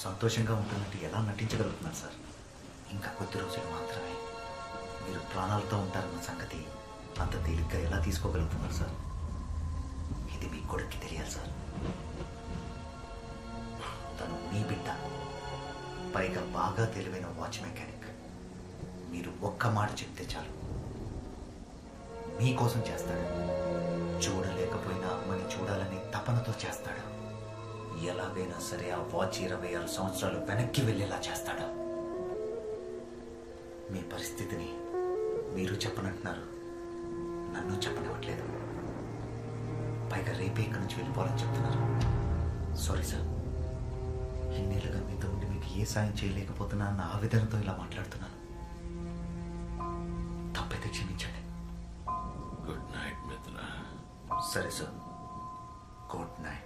సంతోషంగా ఉంటున్నట్టు ఎలా నటించగలుగుతున్నారు సార్? ఇంకా కొద్ది రోజులు మాత్రమే మీరు ప్రాణాలతో ఉంటారన్న సంగతి అంత తేలిగ్గా ఎలా తీసుకోగలుగుతున్నారు సార్? ఇది మీ కొడుక్కి తెలియాలి సార్. తను మీ బిడ్డ, పైగా బాగా తెలివైన వాచ్ మెకానిక్. మీరు ఒక్క మాట చెప్తే చాలు మీకోసం చేస్తాడు. చూడలేకపోయినా అమ్మని చూడాలని తపనతో చేస్తాడు. ఎలాగైనా సరే ఆ వాచ్ 26 సంవత్సరాలు వెనక్కి వెళ్ళేలా చేస్తాడు. మీ పరిస్థితిని మీరు చెప్పనంటున్నారు, నన్ను చెప్పనివ్వట్లేదు. పైగా రేపే ఇక్కడి నుంచి వెళ్ళిపోవాలని చెప్తున్నారు. సారీ సార్, ఇన్నేళ్ళుగా మీతో ఉండి మీకు ఏ సాయం చేయలేకపోతున్నా అన్న ఆవేదనతో ఇలా మాట్లాడుతున్నాను. తప్పైతే క్షమించండి. గుడ్ నైట్ మిత్ర. సరే సార్, గుడ్ నైట్.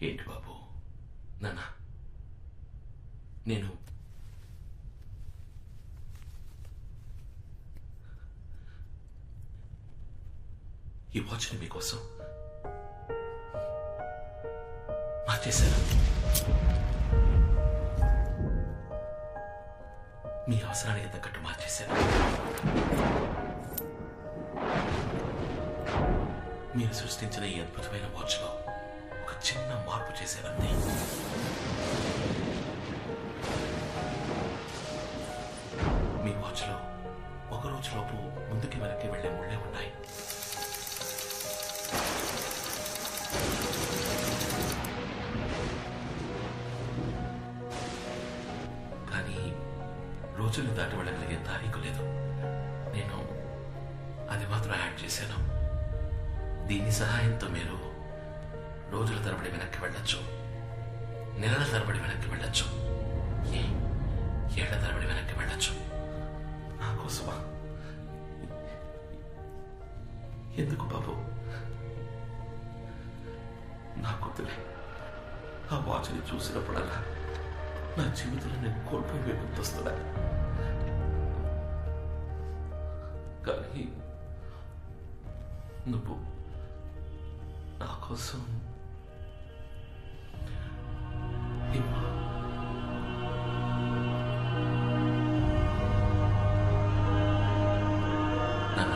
ఏంటి బాబు? నాన్న, నేను ఈ వాచ్ని మీకోసం మార్చేశాను. మీ అవసరానికి తగ్గట్టు మార్చేశాను. మీరు సృష్టించిన ఈ అద్భుతమైన వాచ్లో ఒక చిన్న మార్పు చేశానంతే. మీ వాచ్లో ఒక రోజులోపు ముందుకి వెనక్కి వెళ్లే ముళ్ళే ఉన్నాయి. కానీ రోజుల్ని దాటి వెళ్ళగలిగే తారీఖు లేదు. నేను అది మాత్రం యాడ్ చేశాను. దీని సహాయంతో మీరు రోజుల తరబడి వెనక్కి వెళ్ళొచ్చు, నెలల తరబడి వెనక్కి వెళ్ళొచ్చు, ఏళ్ల తరబడి వెనక్కి వెళ్ళొచ్చు. నా కోసమా? ఎందుకు బాబు? నా కూతురే ఆ వాచ్ని చూసినప్పుడల్లా నా జీవితంలో నేను కోల్పోయి గుర్తొస్తున్నా. కానీ నువ్వు నా కోసం నాన్న,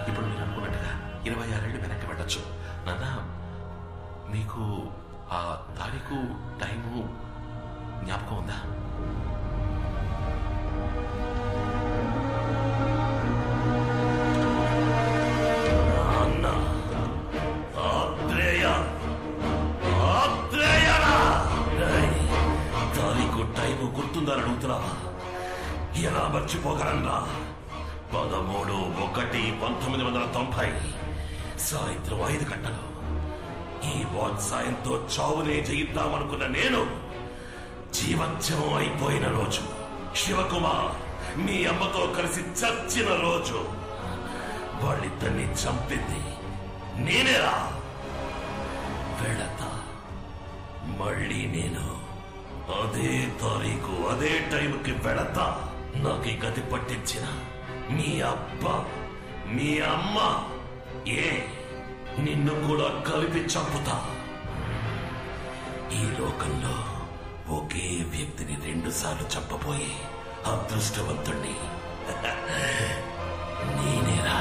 ఇప్పుడు మీరు అనుకున్నట్టుగా 26 ఏళ్ళు వెనక్కి వెళ్ళొచ్చు. నాన్న, మీకు ఆ తారీఖు టైము జ్ఞాపకం ఉందా? తారీఖు టైము గుర్తుందని అడుగుతున్నావా? ఎలా మర్చిపోగలన్నా? 13/1/1990 సాయంత్రం 5 గంటలు ఈ వాచ్ సాయంతో చావునే జయిద్దామనుకున్న నేను జీవత్యమం అయిపోయిన రోజు, శివకుమార్ మీ అమ్మతో కలిసి చచ్చిన రోజు, వాళ్ళిద్దరిని చంపింది నేనేరా. వెళతా, మళ్ళీ నేను అదే తారీఖు అదే టైంకి వెళతా. నాకు ఈ గతి పట్టించిన మీ అబ్బా మీ అమ్మ నిన్ను కూడా కలిపి చంపుతా. ఈ లోకంలో ఒకే వ్యక్తిని 2 సార్లు చంపబోయే అదృష్టవంతుణ్ణి నేనేరా.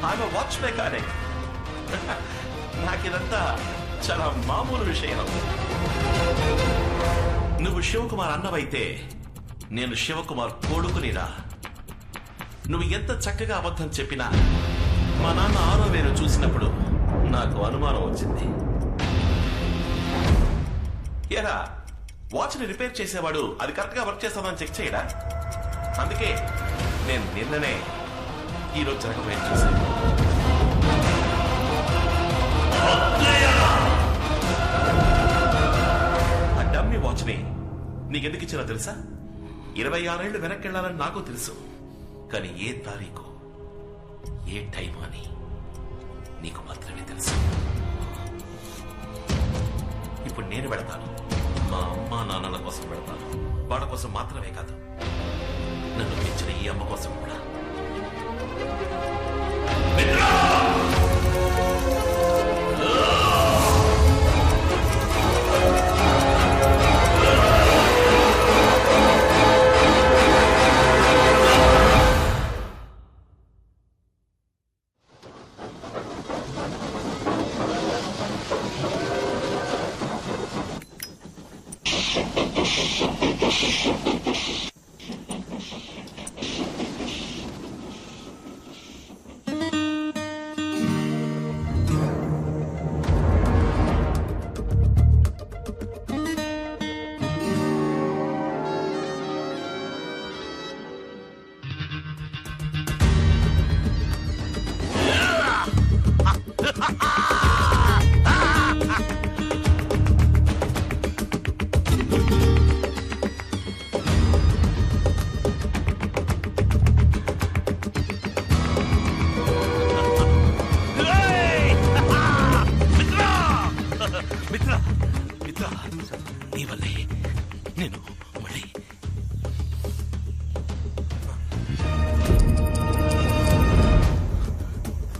I'm a watch mechanic. నాకిదంతా చాలా మామూలు విషయం. నువ్వు శివకుమార్ అన్నవైతే నేను శివకుమార్ కొడుకునిరా. నువ్వు ఎంత చక్కగా అబద్ధం చెప్పినా మా నాన్న 6వ వేలు చూసినప్పుడు నాకు అనుమానం వచ్చింది. ఏరా, వాచ్ని రిపేర్ చేసేవాడు అది కరెక్ట్ గా వర్క్ చేస్తామని చెక్ చేయడా? అందుకే నేను నిన్ననే ఈరోజు జరగబోయేది చూశాను. ఆ డమ్మీ వాచ్ని నీకెందుకు ఇచ్చినా తెలుసా? 26 ఏళ్లు వెనక్కి వెళ్ళాలని నాకు తెలుసు. కానీ ఏ తారీఖు ఏ టైం అని నీకు మాత్రమే తెలుసు. ఇప్పుడు నేను వెళతాను. మా అమ్మా నాన్నల కోసం వెళతాను. వాళ్ళ కోసం మాత్రమే కాదు, నన్ను పెంచిన ఈ అమ్మ కోసం కూడా.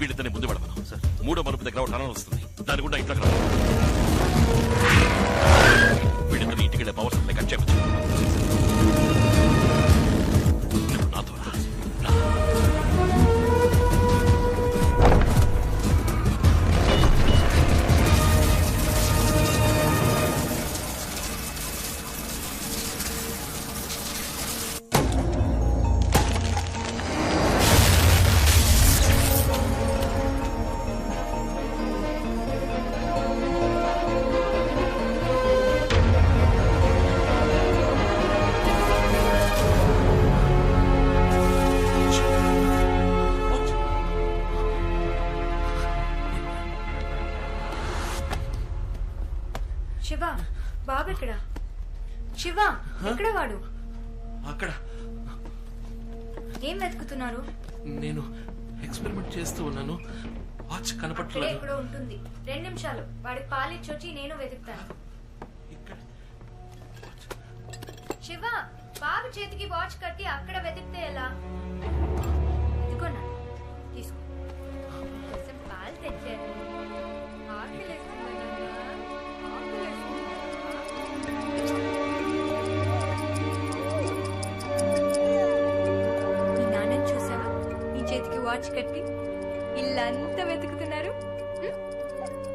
వీళ్ళిద్దరిని ముందు పెడతాను. 3వ మలుపు దగ్గర ఒక టనల్ వస్తుంది. దాని గుండా ఇంట్లోకి రా. వీళ్ళిద్దరిని ఇంటికి వెళ్ళే పవర్ సప్లై కట్ చేయవచ్చు. నువ్వు నాతో రా. శివ, బాబు ఎక్కడ? శివ, ఎక్కడ వాడు? అక్కడ. ఏం వెతుకుతున్నారు? నేను ఎక్స్పెరిమెంట్ చేస్తూ ఉన్నాను. వాచ్ కనపట్లేదు. ఎక్కడో ఉంటుంది. 2 నిమిషాలు. వాడికి పాలిచ్చొచ్చి నేను వెతుకుతాను. శివ, బాబు చేతికి వాచ్ కట్టి అక్కడ వెతికితే ఎలా? ఇదిగోనా, తీసుకో. కొంచెం పాలు తెచ్చాను. మీ నాన్నని చూసావా? నీ చేతికి వాచ్ కట్టి ఇల్లంతా వెతుకుతున్నారు.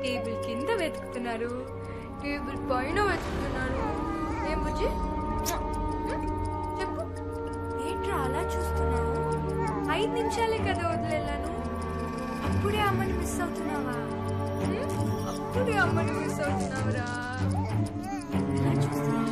టేబుల్ కింద వెతుకుతున్నారు, టేబుల్ పైన వెతుకుతున్నారు. ఏం బుజ్జి, చెప్పు, ఏంట్రా అలా చూస్తున్నావు? 5 నిమిషాలే కదా వదిలేను. అప్పుడే అమ్మని మిస్ అవుతున్నావా? అప్పుడే అమ్మని మిస్ అవుతున్నావురా. ఎలా చూస్తున్నావు?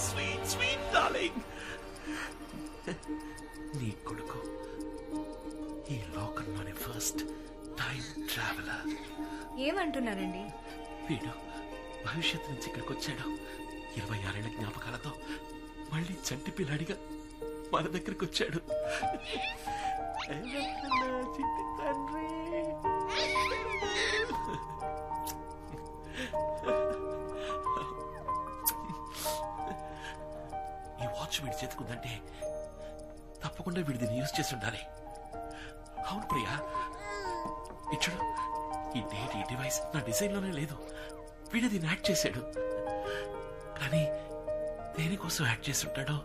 Sweet sweet darling. నీ కొడుకు ఈ లోకంలోని ఫస్ట్ టైం ట్రావెలర్. ఏమంటున్నారండి? వీడు భవిష్యత్తు నుంచి ఇక్కడికి వచ్చాడు. 26 ఏళ్ల జ్ఞాపకాలతో మళ్ళీ చంటి పిల్లాడిగా మన దగ్గరికి వచ్చాడు. ఈ వాచ్ వీడి చేతుకుందంటే తప్పకుండా వీడి దీన్ని యూజ్ చేసి ఉండాలి. అవును ప్రియా, ఇచ్చుడు. ఈ డేట్, ఈ డివైస్ నా డిజైన్ లోనే లేదు. వీడు దీన్ని యాడ్ చేశాడు. కానీ దేనికోసం యాడ్ చేసి ఉంటాడో?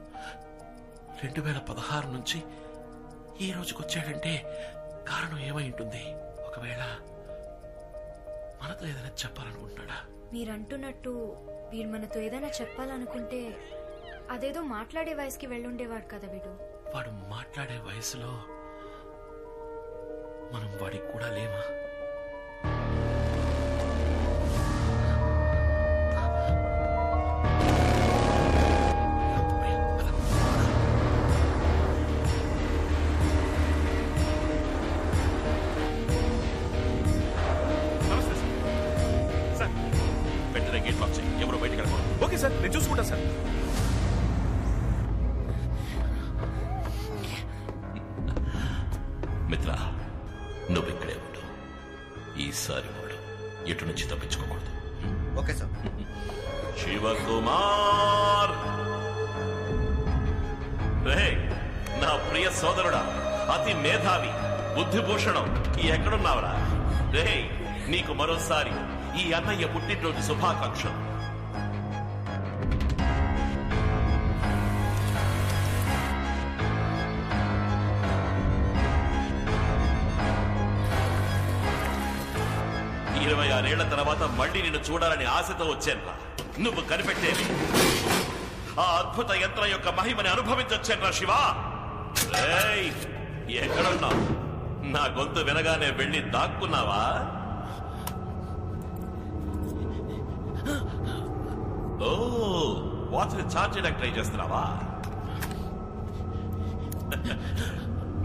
2016 నుంచి ఈ రోజుకి వచ్చాడంటే కారణం ఏమై ఉంటుంది? ఒకవేళ మనతో ఏదైనా చెప్పాలనుకుంటున్నాడా? మీరంటున్నట్టు వీడు మనతో ఏదైనా చెప్పాలనుకుంటే అదేదో మాట్లాడే వయసుకి వెళ్ళుండేవాడు కదా వీడు. వాడు మాట్లాడే వయసులో మనం వాడికి కూడా లేమా? ఎవరో బయటకు వెళ్ళిపోవాలి. ఓకే సార్, నేను చూసుకుంటా సార్. మిత్ర, నువ్వు ఇక్కడే ఉండు. ఈసారి వాడు ఎటు నుంచి తప్పించుకోకూడదు. Okay sir. శివకుమార్, రే నా ప్రియ సోదరుడా, అతి మేధావి, బుద్ధిభూషణం, ఎక్కడున్నావరా? రే, నీకు మరోసారి ఈ అన్నయ్య పుట్టినరోజు శుభాకాంక్షలు. ఇరవై 26 ఏళ్ల తర్వాత మళ్ళీ నిన్ను చూడాలని ఆశతో వచ్చాను. నువ్వు కనిపెట్టేవి ఆ అద్భుత యంత్రం యొక్క మహిమని అనుభవించొచ్చాను శివా. ఎక్కడున్నావు? నా గొంతు వినగానే వెళ్ళి దాక్కున్నావా? ఓ, వాచ్ని ఛార్జ్ చేయడానికి ట్రై చేస్తున్నావా?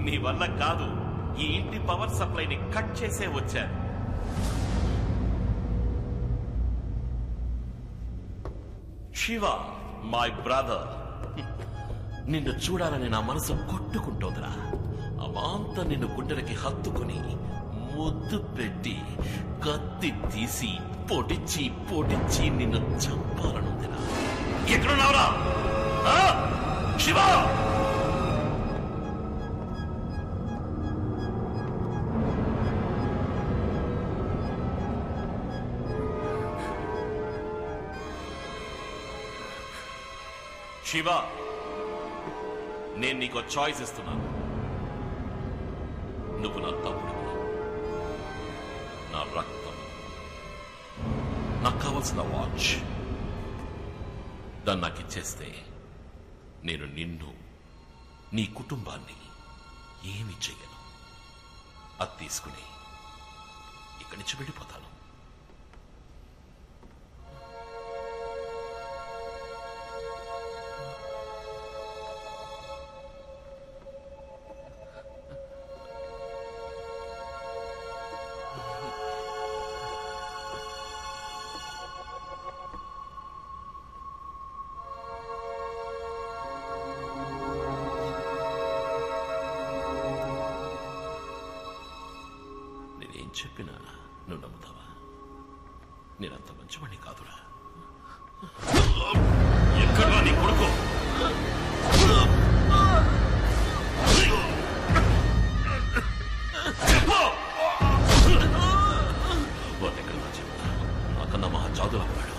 నీ వల్ల కాదు, ఈ ఇంటి పవర్ సప్లైని కట్ చేసే వచ్చాను. శివ, మై బ్రదర్, నిన్ను చూడాలని నా మనసు కొట్టుకుంటోందిరా. అమాంత నిన్ను గుండెలకి హత్తుకుని ముద్దు పెట్టి కత్తి తీసి పొడిచి పొడిచి నిన్ను చంపాలనుందిరా. ఎక్కడున్నావురా శివ? శివ, నేను నీకు చాయిస్ ఇస్తున్నాను. నువ్వు నా తమ్ముడు, నా రక్తం, నాకు కావలసిన వాచ్. దాన్ని నాకు ఇచ్చేస్తే నేను నిన్ను, నీ కుటుంబాన్ని ఏమి చెయ్యను. అది తీసుకుని ఇక్కడి నుంచి వెళ్ళిపోతాను. నేనేం చెప్పినా నువ్వు నమ్ముతావా? నేనంత మంచివాణ్ణి కాదురా. ఎక్కడా నీ కొడుకు? వాడెక్కడా చెప్తా? నాకన్నా మహా జాదులా ఉన్నాడు.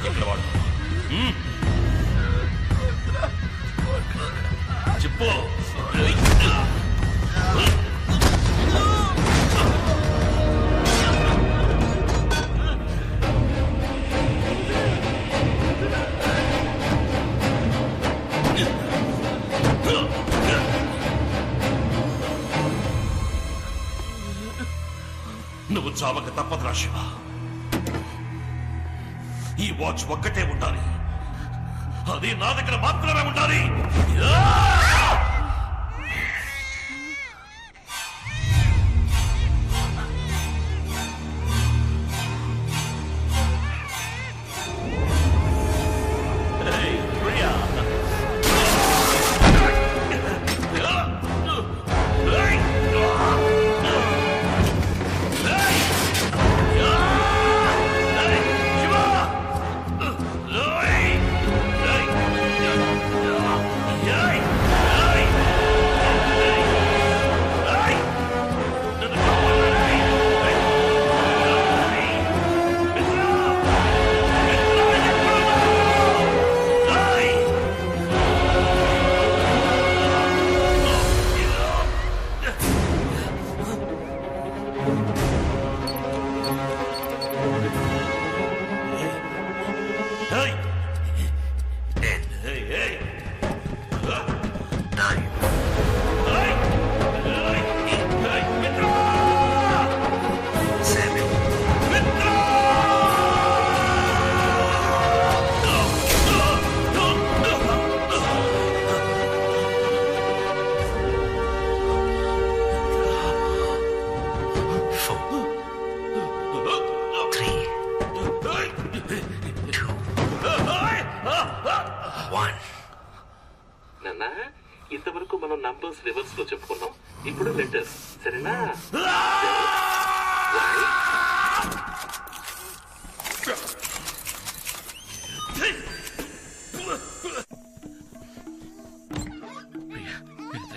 ఎక్కడ వాడు? చెప్పు. నువ్వు చావక తప్పదురా శివ. ఈ వాచ్ ఒక్కటే ఉండాలి, అది నా దగ్గర మాత్రమే ఉండాలి. ఇంతవరకు మనం నంబర్స్ రివర్స్ లో చెప్పుకున్నాం, ఇప్పుడు లెటర్స్. సరేనా?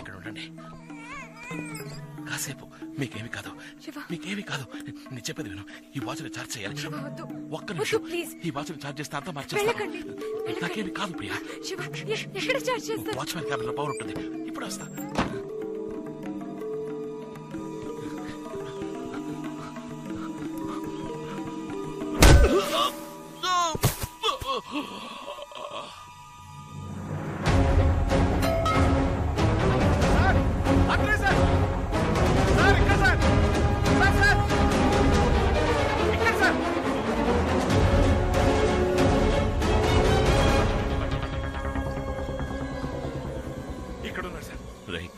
ఇక్కడ ఉండండి కాసేపు. మీకేమి కాదు, మీకేమి కాదు. నేను చెప్పేది విను. ఈ వాచ్ని ఛార్జ్ చేయాలి. ఒక్క నిమిషం. ఈ వాచ్ని ఛార్జ్ చేస్తే అంతా మార్చేస్తాను. నాకేమి కాదు ప్రియా. వాచ్మెన్ క్యాబిన్ లో పవర్ ఉంటుంది. ఇప్పుడు వస్తా.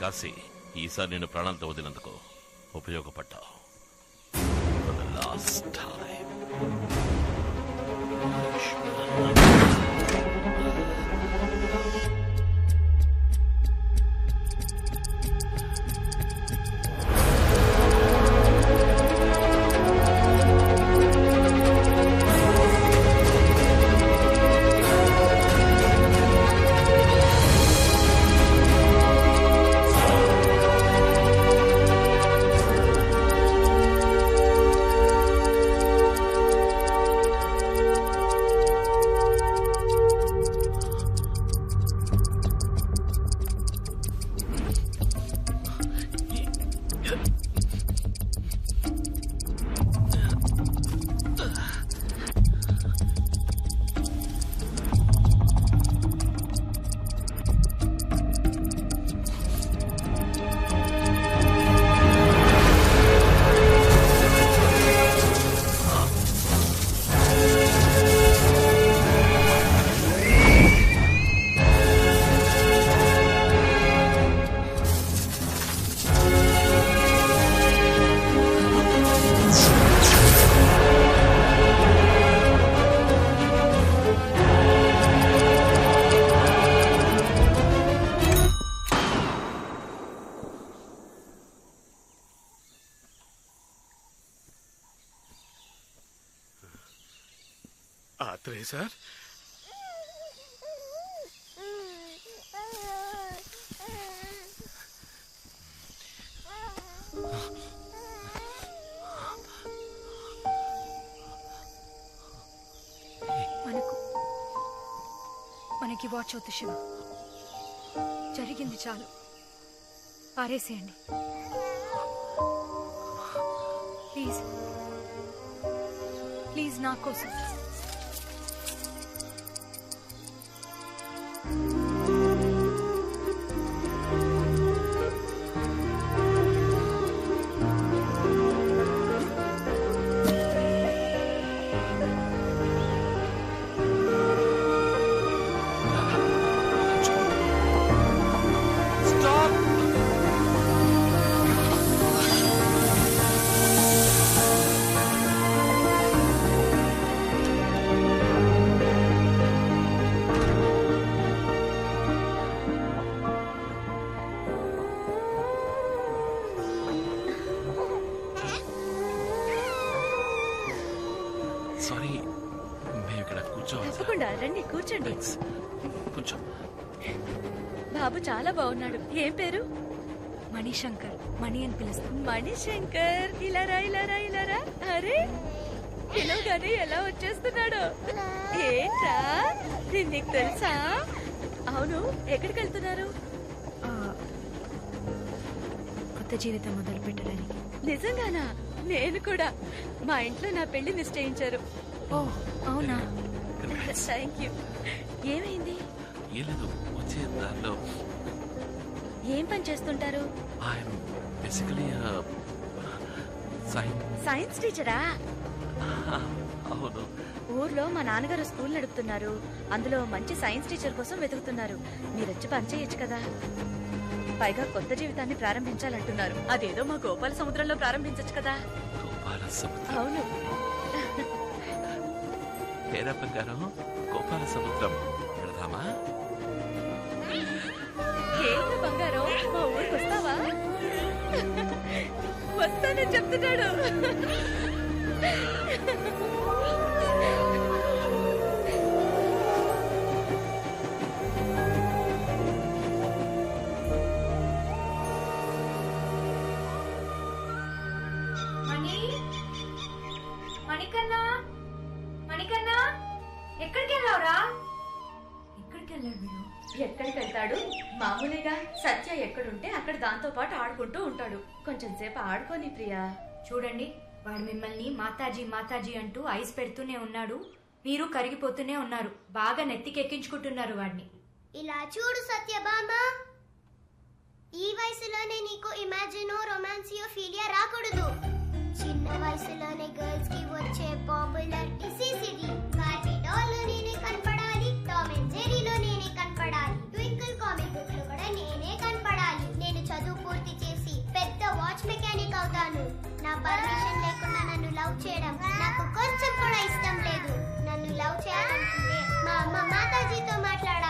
కాశీ, ఈసారి నేను ప్రాణాలతో వదిలినందుకు ఉపయోగపడ్డావు. For the last time. Sir, మనకి వాచ్ అవుతు శివ. జరిగింది చాలు, పారేసేయండి ప్లీజ్. ప్లీజ్ నా కోసం. తప్పకుండా రండి కూర్చోండి. కొంచెం బాబు చాలా బాగున్నాడు. ఏం పేరు? మణిశంకర్. మణి అని పిలుస్తాం. మణిశంకర్. ఇలారా ఇలారా ఇలారా. అరే పిలవగానే ఎలా వచ్చేస్తున్నాడు. ఏంటా నీకు తెలుసా? అవును, ఎక్కడికి వెళ్తున్నారు? కొత్త జీవితం మొదలు పెట్టడానికి. నిజంగానా? నేను కూడా. మా ఇంట్లో నా పెళ్లి నిశ్చయించారు. ఓ అవునా? Thank you. ఏమైంది? ఏం లేదు, వచ్చే దారిలో ఏం పని చేస్తుంటారు? ఐఎమ్ బేసికలీ సైన్స్ టీచరా? అవును. ఊర్లో మా నాన్నగారు స్కూల్ నడుపుతున్నారు. అందులో మంచి సైన్స్ టీచర్ కోసం వెతుకుతున్నారు. మీరొచ్చి పని చేయొచ్చు కదా. పైగా కొత్త జీవితాన్ని ప్రారంభించాలంటున్నారు. అదేదో మా గోపాల సముద్రంలో ప్రారంభించొచ్చు కదా. గోపాల సముద్రం? అవును. ఏరా బంగారం, గోపాల సముద్రం వెళదామా? ఏంటి బంగారం, మా ఊరికి వస్తావా? వస్తానని చెప్తున్నాడు. మణికన్నా, మణికన్నా, ఎక్కడికి వెళ్ళావురా? ఎక్కడికి వెళ్ళాడు వీడు? ఎక్కడికి వెళ్తాడు? మామూలుగా సత్య ఎక్కడుంటే అక్కడ దాంతో పాటు ఆడుకుంటూ ఉంటాడు. కొంచెం సేపు ఆడుకోని ప్రియా. చూడండి, వాడు మిమ్మల్ని మాతాజీ మాతాజీ అంటూ ఐస్ పెడుతూనే ఉన్నాడు. మీరు కరిగిపోతూనే ఉన్నారు. బాగా నెత్తికెక్కించుకుంటున్నారు వాడిని. ఇలా చూడు సత్యభామ, ఈ వయసులోనే నీకు ఇమాజినో రొమాన్సియో ఫీలియా రాకూడదు. చిన్న వయసులోనే గర్ల్స్ కి వచ్చే పాపులర్ డిసీజ్ ఇది. బార్బీ డాల్ లో నేనే కనపడాలి, టామ్ అండ్ జెర్రీలో నేనే కనపడాలి, ట్వింకిల్ కామిక్ బుక్ లో కూడా నేనే కనపడాలి. నేను చదువు పూర్తి చేసి పెద్ద వాచ్ మెకానిక్ అవుతాను. నా పర్మిషన్ లేకుండా నన్ను లవ్ చేయడం నాకు కొంచెం కూడా ఇష్టం లేదు. నన్ను లవ్ చేయాలనుకుంటే మా అమ్మ మాతాజీతో మాట్లాడాలి.